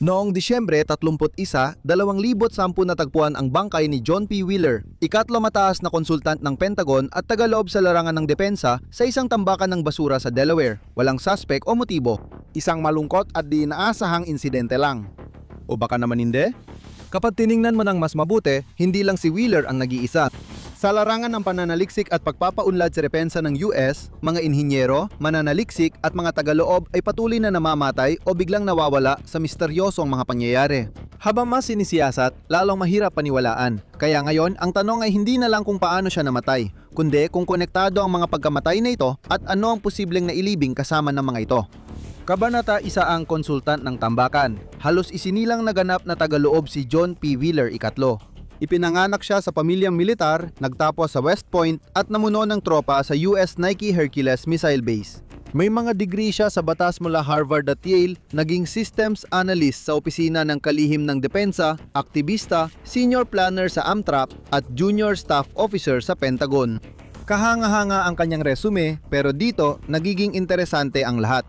Noong Disyembre 31, 2010 natagpuan ang bangkay ni John P. Wheeler, ikatlo mataas na konsultant ng Pentagon at tagaloob sa larangan ng depensa sa isang tambakan ng basura sa Delaware. Walang suspect o motibo. Isang malungkot at di inaasahang insidente lang. O baka naman hindi? Kapag tiningnan mo ng mas mabuti, hindi lang si Wheeler ang nag-iisa. Sa larangan ng pananaliksik at pagpapaunlad sa depensa ng US, mga inhinyero, mananaliksik at mga tagaloob ay patuloy na namamatay o biglang nawawala sa misteryosong mga pangyayari. Habang mas sinisiyasat, lalong mahirap paniwalaan. Kaya ngayon, ang tanong ay hindi na lang kung paano siya namatay, kundi kung konektado ang mga pagkamatay na ito at ano ang posibleng nailibing kasama ng mga ito. Kabanata 1 ang konsultant ng tambakan. Halos isinilang naganap na tagaloob si John P. Wheeler ikatlo. Ipinanganak siya sa pamilyang militar, nagtapos sa West Point at namuno ng tropa sa US Nike Hercules Missile Base. May mga degree siya sa batas mula Harvard at Yale, naging systems analyst sa opisina ng kalihim ng depensa, aktivista, senior planner sa Amtrak at junior staff officer sa Pentagon. Kahanga-hanga ang kanyang resume, pero dito nagiging interesante ang lahat.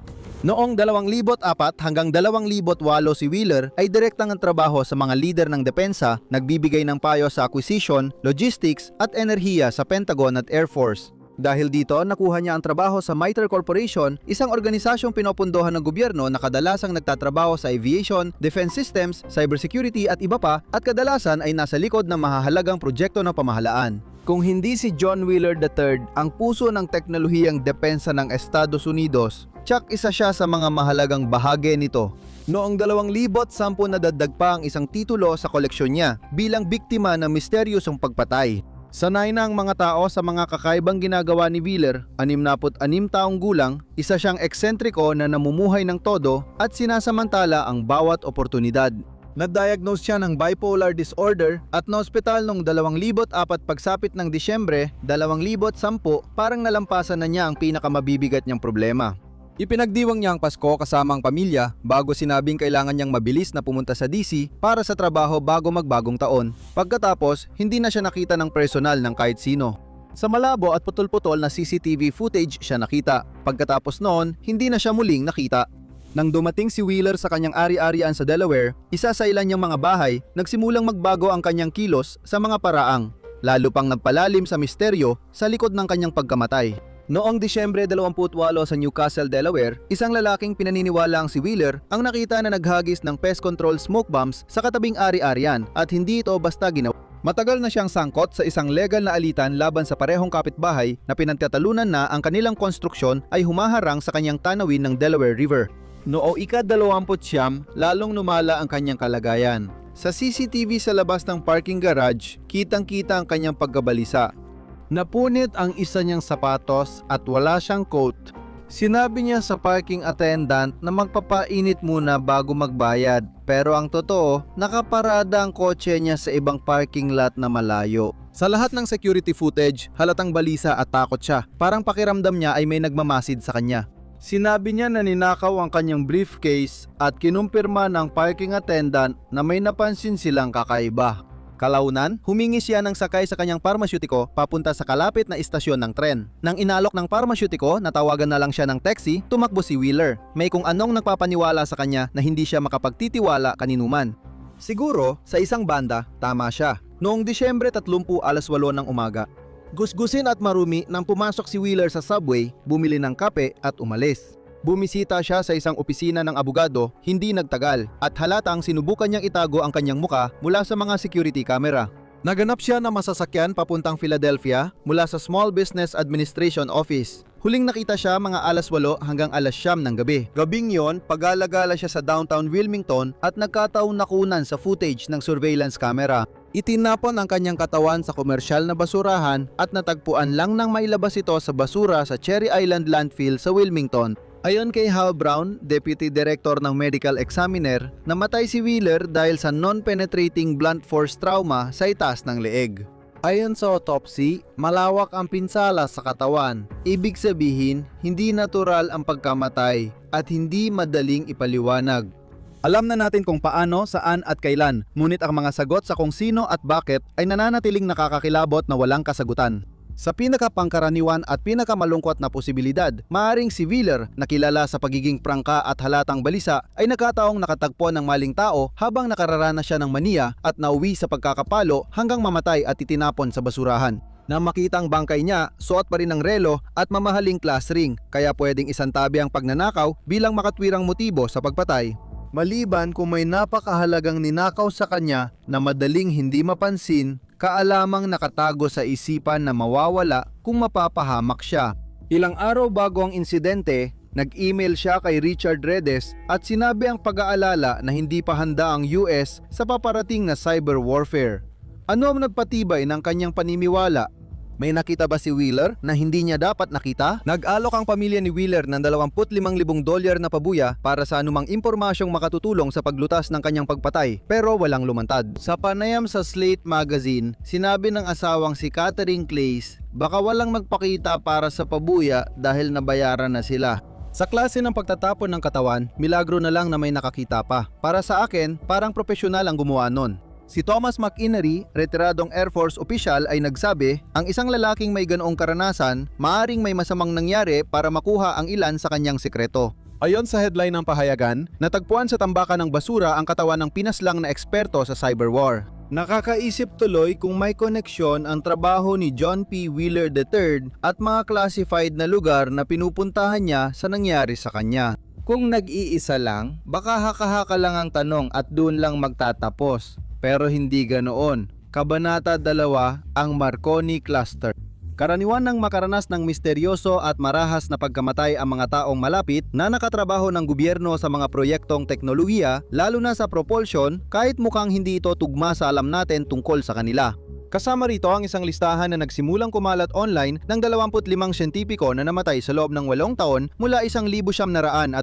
Noong 2004 hanggang 2008 si Wheeler ay direktang ang trabaho sa mga lider ng depensa, nagbibigay ng payo sa acquisition, logistics at enerhiya sa Pentagon at Air Force. Dahil dito, nakuha niya ang trabaho sa Mitre Corporation, isang organisasyong pinopondohan ng gobyerno na kadalasang nagtatrabaho sa aviation, defense systems, cybersecurity at iba pa, at kadalasan ay nasa likod ng mahahalagang proyekto ng pamahalaan. Kung hindi si John Wheeler III ang puso ng teknolohiyang depensa ng Estados Unidos, tsak isa siya sa mga mahalagang bahagi nito. Noong 2010 nadagdag pa ang isang titulo sa koleksyon niya bilang biktima ng misteryosong pagpatay. Sanay na ang mga tao sa mga kakaibang ginagawa ni Wheeler, 66 taong gulang, isa siyang eksentriko na namumuhay ng todo at sinasamantala ang bawat oportunidad. Na-diagnose siya ng bipolar disorder at na-ospital noong 2004 pagsapit ng Disyembre 2010 parang nalampasan na niya ang pinakamabibigat niyang problema. Ipinagdiwang niya ang Pasko kasama ang pamilya bago sinabing kailangan niyang mabilis na pumunta sa DC para sa trabaho bago magbagong taon. Pagkatapos, hindi na siya nakita ng personal ng kahit sino. Sa malabo at putol-putol na CCTV footage siya nakita. Pagkatapos noon, hindi na siya muling nakita. Nang dumating si Wheeler sa kanyang ari-arian sa Delaware, isa sa ilan niyang mga bahay, nagsimulang magbago ang kanyang kilos sa mga paraang, lalo pang nagpalalim sa misteryo sa likod ng kanyang pagkamatay. Noong Disyembre 28 sa Newcastle, Delaware, isang lalaking pinaniniwala ang si Wheeler ang nakita na naghagis ng pest control smoke bombs sa katabing ari-arian at hindi ito basta ginawa. Matagal na siyang sangkot sa isang legal na alitan laban sa parehong kapitbahay na pinagtatalunan na ang kanilang konstruksyon ay humaharang sa kanyang tanawin ng Delaware River. Noong ika-29, lalong lumala ang kanyang kalagayan. Sa CCTV sa labas ng parking garage, kitang-kita ang kanyang pagkabalisa. Napunit ang isa niyang sapatos at wala siyang coat. Sinabi niya sa parking attendant na magpapainit muna bago magbayad. Pero ang totoo, nakaparada ang kotse niya sa ibang parking lot na malayo. Sa lahat ng security footage, halatang balisa at takot siya. Parang pakiramdam niya ay may nagmamasid sa kanya. Sinabi niya na ninakaw ang kanyang briefcase at kinumpirma ng parking attendant na may napansin silang kakaiba. Kalaunan, humingi siya ng sakay sa kanyang parmasyutiko papunta sa kalapit na istasyon ng tren. Nang inalok ng parmasyutiko, natawagan na lang siya ng taxi, tumakbo si Wheeler. May kung anong nagpapaniwala sa kanya na hindi siya makapagtitiwala kaninuman. Siguro, sa isang banda, tama siya. Noong Disyembre 30 alas 8 ng umaga, gusgusin at marumi nang pumasok si Wheeler sa subway, bumili ng kape at umalis. Bumisita siya sa isang opisina ng abogado, hindi nagtagal, at halatang sinubukan niyang itago ang kanyang muka mula sa mga security camera. Naganap siya na masasakyan papuntang Philadelphia mula sa Small Business Administration Office. Huling nakita siya mga alas 8 hanggang alas 9 ng gabi. Gabing yon, pag-alagala siya sa downtown Wilmington at nagkataong nakunan sa footage ng surveillance camera. Itinapon ang kanyang katawan sa komersyal na basurahan at natagpuan lang nang mailabas ito sa basura sa Cherry Island Landfill sa Wilmington. Ayon kay Hal Brown, Deputy Director ng Medical Examiner, namatay si Wheeler dahil sa non-penetrating blunt force trauma sa itaas ng leeg. Ayon sa autopsy, malawak ang pinsala sa katawan. Ibig sabihin, hindi natural ang pagkamatay at hindi madaling ipaliwanag. Alam na natin kung paano, saan at kailan, ngunit ang mga sagot sa kung sino at bakit ay nananatiling nakakakilabot na walang kasagutan. Sa pinakapangkaraniwan at pinakamalungkot na posibilidad, maaring si Wheeler na kilala sa pagiging prangka at halatang balisa ay nagkataong nakatagpo ng maling tao habang nakararana siya ng mania at nauwi sa pagkakapalo hanggang mamatay at itinapon sa basurahan. Na makitang bangkay niya, suot pa rin ng relo at mamahaling class ring, kaya pwedeng isantabi ang pagnanakaw bilang makatwirang motibo sa pagpatay. Maliban kung may napakahalagang ninakaw sa kanya na madaling hindi mapansin, kaalamang nakatago sa isipan na mawawala kung mapapahamak siya. Ilang araw bago ang insidente, nag-email siya kay Richard Redes at sinabi ang pag-aalala na hindi pa handa ang US sa paparating na cyber warfare. Ano ang nagpatibay ng kanyang paniniwala? May nakita ba si Wheeler na hindi niya dapat nakita? Nag-alok ang pamilya ni Wheeler ng $25,000 na pabuya para sa anumang impormasyong makatutulong sa paglutas ng kanyang pagpatay, pero walang lumantad. Sa panayam sa Slate Magazine, sinabi ng asawang si Catherine Clays, baka walang magpakita para sa pabuya dahil nabayaran na sila. Sa klase ng pagtatapon ng katawan, milagro na lang na may nakakita pa. Para sa akin, parang profesional ang gumawa nun. Si Thomas McInerney, retiradong Air Force official, ay nagsabi, ang isang lalaking may ganoong karanasan, maaring may masamang nangyari para makuha ang ilan sa kanyang sekreto. Ayon sa headline ng pahayagan, natagpuan sa tambakan ng basura ang katawan ng pinaslang na eksperto sa cyberwar. Nakakaisip tuloy kung may koneksyon ang trabaho ni John P. Wheeler III at mga classified na lugar na pinupuntahan niya sa nangyari sa kanya. Kung nag-iisa lang, baka haka-haka lang ang tanong at doon lang magtatapos. Pero hindi ganoon. Kabanata 2, ang Marconi Cluster. Karaniwan ng makaranas ng misteryoso at marahas na pagkamatay ang mga taong malapit na nakatrabaho ng gobyerno sa mga proyektong teknolohiya, lalo na sa propulsion, kahit mukhang hindi ito tugma sa alam natin tungkol sa kanila. Kasama rito ang isang listahan na nagsimulang kumalat online ng 25 siyentipiko na namatay sa loob ng 8 taon mula 1,982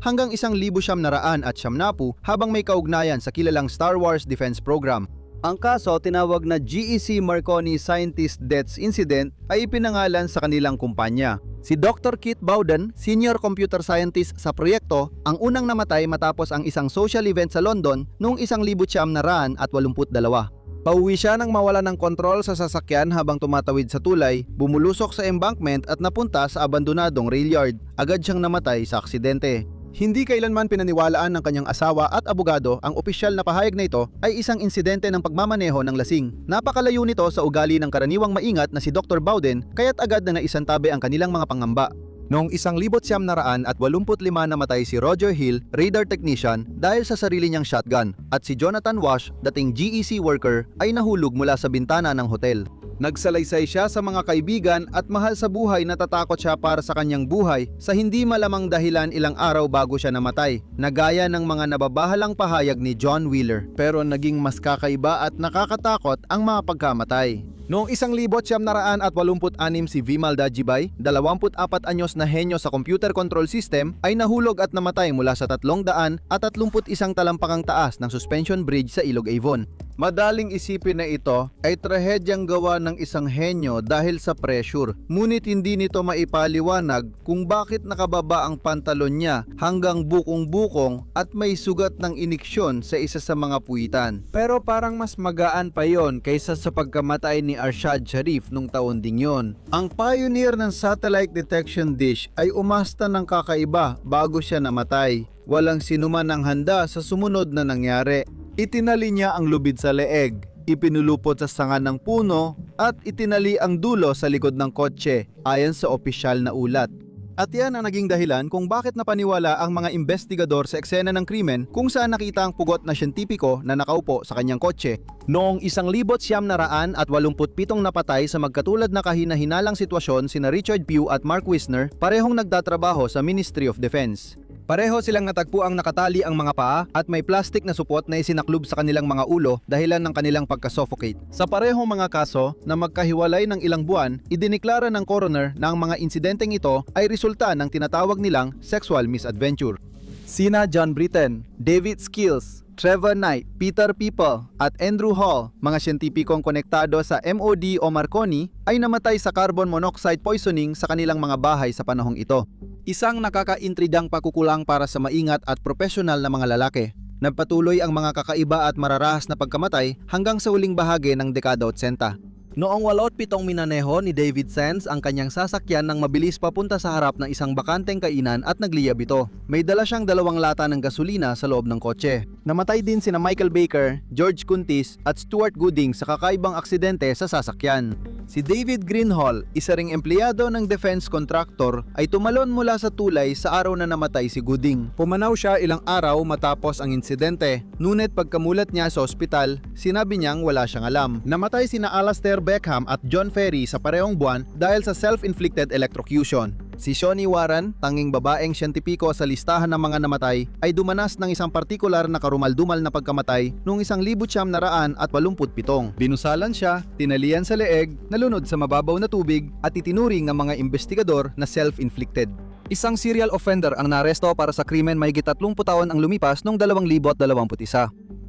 hanggang 1,990 habang may kaugnayan sa kilalang Star Wars Defense Program. Ang kaso, tinawag na GEC Marconi Scientist Deaths Incident, ay ipinangalan sa kanilang kumpanya. Si Dr. Keith Bowden, Senior Computer Scientist sa proyekto, ang unang namatay matapos ang isang social event sa London noong 1982. Pauwi siya nang mawala ng kontrol sa sasakyan habang tumatawid sa tulay, bumulusok sa embankment at napunta sa abandonadong rail yard. Agad siyang namatay sa aksidente. Hindi kailanman pinaniwalaan ng kanyang asawa at abogado ang opisyal na pahayag na ito ay isang insidente ng pagmamaneho ng lasing. Napakalayo nito sa ugali ng karaniwang maingat na si Dr. Bowden, kaya't agad na naisantabi ang kanilang mga pangamba. Noong 1985 namatay si Roger Hill, radar technician, dahil sa sarili niyang shotgun, at si Jonathan Wash, dating GEC worker, ay nahulog mula sa bintana ng hotel. Nagsalaysay siya sa mga kaibigan at mahal sa buhay, natatakot siya para sa kanyang buhay sa hindi malamang dahilan ilang araw bago siya namatay, na gaya ng mga nababahalang pahayag ni John Wheeler. Pero naging mas kakaiba at nakakatakot ang mga pagkamatay. Noong 1986 si Vimal Dajibay, 24 anyos na henyo sa computer control system, ay nahulog at namatay mula sa 331 talampakang taas ng suspension bridge sa Ilog Avon. Madaling isipin na ito ay trahedyang gawa ng isang henyo dahil sa pressure, ngunit hindi nito maipaliwanag kung bakit nakababa ang pantalon niya hanggang bukong-bukong at may sugat ng iniksyon sa isa sa mga puwitan. Pero parang mas magaan pa yon kaysa sa pagkamatay ni Arshad Sharif nung taon ding yon. Ang pioneer ng satellite detection dish ay umasta ng kakaiba bago siya namatay. Walang sinuman ang handa sa sumunod na nangyari. Itinali niya ang lubid sa leeg, ipinulupot sa sanga ng puno, at itinali ang dulo sa likod ng kotse, ayon sa opisyal na ulat. At yan ang naging dahilan kung bakit napaniwala ang mga investigador sa eksena ng krimen kung saan nakita ang pugot na siyentipiko na nakaupo sa kanyang kotse. Noong 1987 napatay sa magkatulad na kahina-hinalang sitwasyon sina Richard Pugh at Mark Wisner, parehong nagtatrabaho sa Ministry of Defense. Pareho silang natagpuang nakatali ang mga paa at may plastic na supot na isinaklob sa kanilang mga ulo dahilan ng kanilang pagkasuffocate. Sa parehong mga kaso na magkahiwalay ng ilang buwan, idineklara ng coroner na ang mga insidenteng ito ay resulta ng tinatawag nilang sexual misadventure. Sina John Britton, David Skills, Trevor Knight, Peter People at Andrew Hall, mga siyentipikong konektado sa MOD o Marconi, ay namatay sa carbon monoxide poisoning sa kanilang mga bahay sa panahong ito. Isang nakakaintridang pakukulang para sa maingat at profesional na mga lalaki. Nagpatuloy ang mga kakaiba at mararahas na pagkamatay hanggang sa huling bahagi ng dekada 80. Noong 87 minaneho ni David Sands ang kanyang sasakyan nang mabilis papunta sa harap ng isang bakanteng kainan at nagliyab ito. May dala siyang 2 lata ng gasolina sa loob ng kotse. Namatay din sina Michael Baker, George Kuntis at Stuart Gooding sa kakaibang aksidente sa sasakyan. Si David Greenhall, isa ring empleyado ng defense contractor, ay tumalon mula sa tulay sa araw na namatay si Gooding. Pumanaw siya ilang araw matapos ang insidente. Ngunit pagkamulat niya sa ospital, sinabi niyang wala siyang alam. Namatay sina Alastair Beckham at John Ferry sa parehong buwan dahil sa self-inflicted electrocution. Si Shoni Warren, tanging babaeng siyentipiko sa listahan ng mga namatay, ay dumanas ng isang partikular na karumal-dumal na pagkamatay noong 1987. Binusalan siya, tinalian sa leeg, nalunod sa mababaw na tubig at itinuring ng mga investigador na self-inflicted. Isang serial offender ang naresto para sa krimen may 30 taon ang lumipas noong 2021.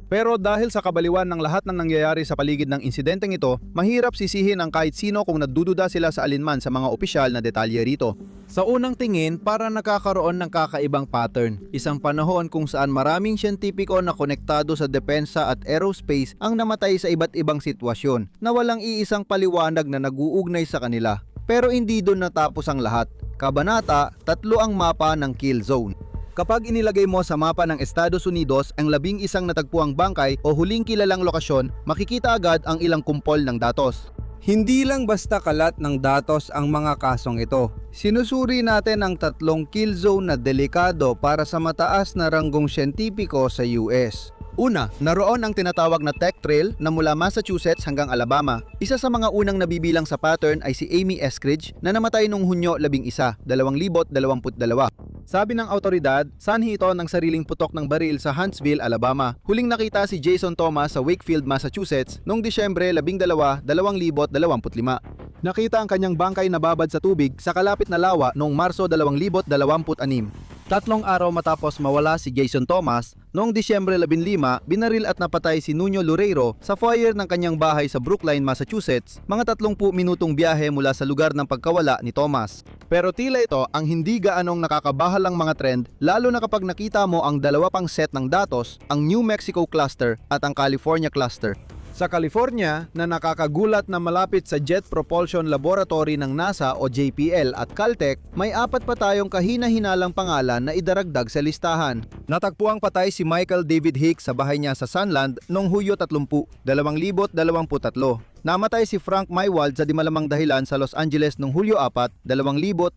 Pero dahil sa kabaliwan ng lahat ng nangyayari sa paligid ng insidenteng ito, mahirap sisihin ang kahit sino kung nagdududa sila sa alinman sa mga opisyal na detalye rito. Sa unang tingin, para nakakaroon ng kakaibang pattern. Isang panahon kung saan maraming siyentipiko na konektado sa depensa at aerospace ang namatay sa iba't ibang sitwasyon na walang iisang paliwanag na nag-uugnay sa kanila. Pero hindi doon natapos ang lahat. Kabanata 3 ang mapa ng kill zone. Kapag inilagay mo sa mapa ng Estados Unidos ang 11 natagpuang bangkay o huling kilalang lokasyon, makikita agad ang ilang kumpol ng datos. Hindi lang basta kalat ng datos ang mga kasong ito. Sinusuri natin ang 3 kill zone na delikado para sa mataas na ranggong siyentipiko sa US. Una, naroon ang tinatawag na tech trail na mula Massachusetts hanggang Alabama. Isa sa mga unang nabibilang sa pattern ay si Amy Eskridge na namatay noong Hunyo 11, 2022. Sabi ng autoridad, sanhi ito ng sariling putok ng baril sa Huntsville, Alabama. Huling nakita si Jason Thomas sa Wakefield, Massachusetts noong Disyembre 12, 2025. Nakita ang kanyang bangkay na babad sa tubig sa kalapit na lawa noong Marso 2026. 3 araw matapos mawala si Jason Thomas, noong Disyembre 15, binaril at napatay si Nuno Loureiro sa foyer ng kanyang bahay sa Brookline, Massachusetts, mga 30 minutong biyahe mula sa lugar ng pagkawala ni Thomas. Pero tila ito ang hindi gaanong nakakabahalang mga trend, lalo na kapag nakita mo ang 2 pang set ng datos, ang New Mexico cluster at ang California cluster. Sa California, na nakakagulat na malapit sa Jet Propulsion Laboratory ng NASA o JPL at Caltech, may 4 pa tayong kahina-hinalang pangalan na idaragdag sa listahan. Natagpuang patay si Michael David Hicks sa bahay niya sa Sunland noong Hulyo 30, 2023. Namatay si Frank Maywald sa di malamang dahilan sa Los Angeles noong Hulyo 4, 2020.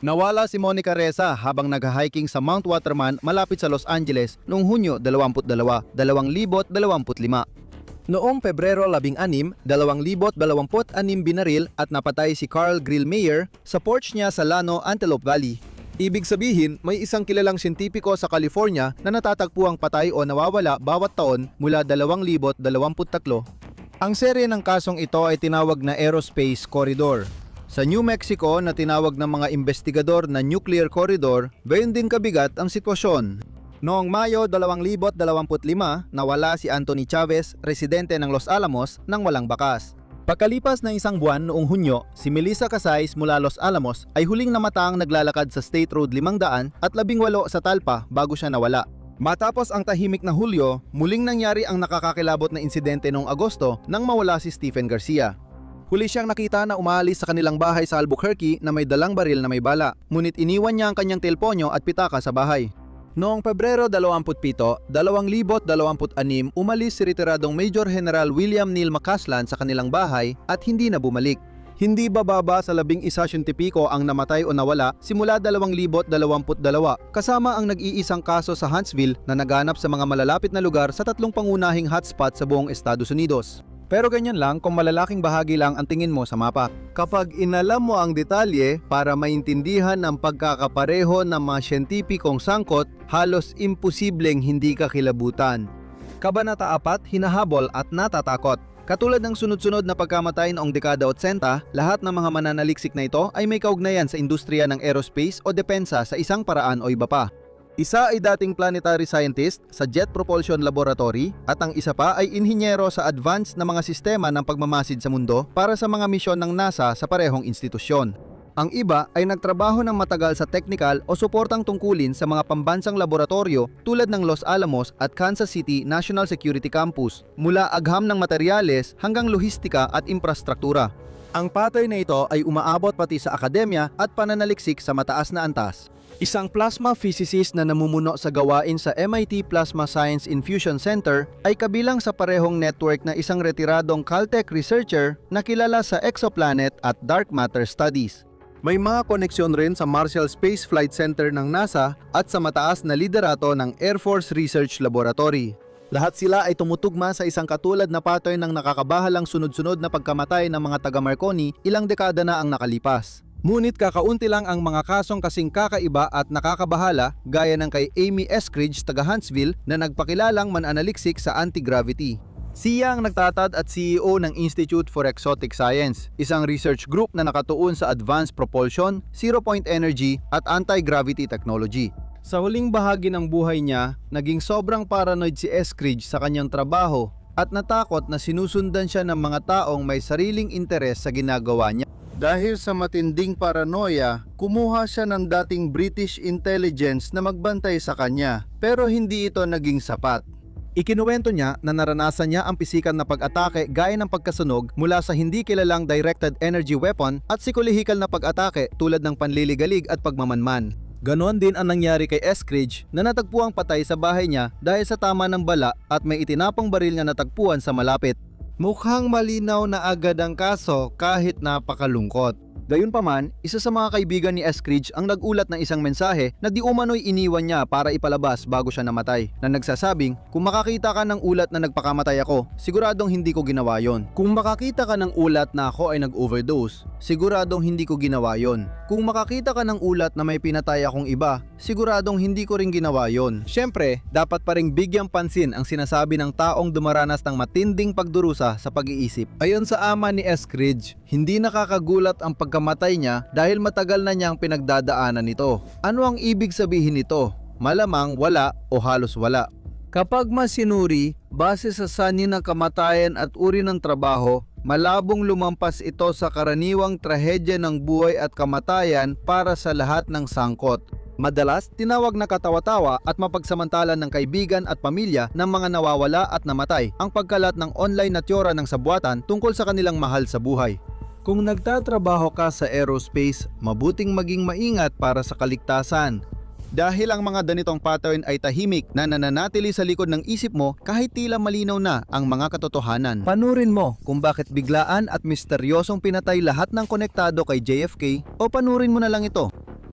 Nawala si Monica Reza habang nag-hiking sa Mount Waterman malapit sa Los Angeles noong Hunyo 22, 2025. Noong Pebrero 16, 2026 binaril at napatay si Carl Grillmeyer sa porch niya sa Llano, Antelope Valley. Ibig sabihin, may isang kilalang siyentipiko sa California na natatagpuang patay o nawawala bawat taon mula 2023. Ang serye ng kasong ito ay tinawag na Aerospace Corridor. Sa New Mexico na tinawag ng mga investigador na Nuclear Corridor, gayon din kabigat ang sitwasyon. Noong Mayo 2025, nawala si Anthony Chavez, residente ng Los Alamos, nang walang bakas. Pagkalipas ng 1 buwan noong Hunyo, si Melissa Casais mula Los Alamos ay huling namatang naglalakad sa State Road 500 at 18 sa Talpa bago siya nawala. Matapos ang tahimik na Hulyo, muling nangyari ang nakakakilabot na insidente noong Agosto nang mawala si Stephen Garcia. Huli siyang nakita na umaalis sa kanilang bahay sa Albuquerque na may dalang baril na may bala, ngunit iniwan niya ang kanyang telponyo at pitaka sa bahay. Noong Pebrero 27, 2026, umalis si retiradong Major General William Neil McCasland sa kanilang bahay at hindi na bumalik. Hindi bababa sa 11 siyentipiko ang namatay o nawala simula 2022, kasama ang nag-iisang kaso sa Huntsville na naganap sa mga malalapit na lugar sa 3 pangunahing hotspot sa buong Estados Unidos. Pero ganyan lang kung malalaking bahagi lang ang tingin mo sa mapa. Kapag inalam mo ang detalye para maintindihan ang pagkakapareho ng mga siyentipikong sangkot, halos imposibleng hindi ka kilabutan. Kabanata 4, hinahabol at natatakot. Katulad ng sunod-sunod na pagkamatay noong dekada 80, lahat ng mga mananaliksik na ito ay may kaugnayan sa industriya ng aerospace o depensa sa isang paraan o iba pa. Isa ay dating planetary scientist sa Jet Propulsion Laboratory at ang isa pa ay inhinyero sa advanced na mga sistema ng pagmamasid sa mundo para sa mga misyon ng NASA sa parehong institusyon. Ang iba ay nagtrabaho ng matagal sa technical o suportang tungkulin sa mga pambansang laboratorio tulad ng Los Alamos at Kansas City National Security Campus, mula agham ng materyales hanggang lohistika at infrastruktura. Ang pattern na ito ay umaabot pati sa akademya at pananaliksik sa mataas na antas. Isang plasma physicist na namumuno sa gawain sa MIT Plasma Science Infusion Center ay kabilang sa parehong network na isang retiradong Caltech researcher na kilala sa exoplanet at dark matter studies. May mga koneksyon rin sa Marshall Space Flight Center ng NASA at sa mataas na liderato ng Air Force Research Laboratory. Lahat sila ay tumutugma sa isang katulad na pattern ng nakakabahalang sunod-sunod na pagkamatay ng mga taga-Marconi ilang dekada na ang nakalipas. Ngunit kakaunti lang ang mga kasong kasing kakaiba at nakakabahala gaya ng kay Amy Eskridge taga Huntsville na nagpakilalang mananaliksik sa anti-gravity. Siya ang nagtatad at CEO ng Institute for Exotic Science, isang research group na nakatuon sa advanced propulsion, zero-point energy at anti-gravity technology. Sa huling bahagi ng buhay niya, naging sobrang paranoid si Eskridge sa kanyang trabaho at natakot na sinusundan siya ng mga taong may sariling interes sa ginagawa niya. Dahil sa matinding paranoia, kumuha siya ng dating British intelligence na magbantay sa kanya, pero hindi ito naging sapat. Ikinuwento niya na naranasan niya ang pisikal na pag-atake gaya ng pagkasunog mula sa hindi kilalang directed energy weapon at psikolehikal na pag-atake tulad ng panliligalig at pagmamanman. Ganon din ang nangyari kay Eskridge na natagpuang patay sa bahay niya dahil sa tama ng bala at may itinapong baril na natagpuan sa malapit. Mukhang malinaw na agad ang kaso kahit napakalungkot. Gayunpaman, isa sa mga kaibigan ni Eskridge ang nagulat ng isang mensahe na di umano'y iniwan niya para ipalabas bago siya namatay, na nagsasabing, kung makakita ka ng ulat na nagpakamatay ako, siguradong hindi ko ginawa yon. Kung makakita ka ng ulat na ako ay nag-overdose, siguradong hindi ko ginawa yon. Kung makakita ka ng ulat na may pinatay akong iba, siguradong hindi ko rin ginawa yon. Siyempre, dapat pa ring bigyang pansin ang sinasabi ng taong dumaranas ng matinding pagdurusa sa pag-iisip. Ayon sa ama ni Eskridge, hindi nakakagulat ang pagkamatay niya dahil matagal na niyang pinagdadaanan nito. Ano ang ibig sabihin nito? Malamang wala o halos wala. Kapag masinuri, base sa sanhi ng kamatayan at uri ng trabaho, malabong lumampas ito sa karaniwang trahedya ng buhay at kamatayan para sa lahat ng sangkot. Madalas, tinawag na katawa-tawa at mapagsamantalan ng kaibigan at pamilya ng mga nawawala at namatay ang pagkalat ng online na teorya ng sabuatan tungkol sa kanilang mahal sa buhay. Kung nagtatrabaho ka sa aerospace, mabuting maging maingat para sa kaligtasan. Dahil ang mga ganitong pattern ay tahimik na nananatili sa likod ng isip mo kahit tila malinaw na ang mga katotohanan. Panurin mo kung bakit biglaan at misteryosong pinatay lahat ng konektado kay JFK o panurin mo na lang ito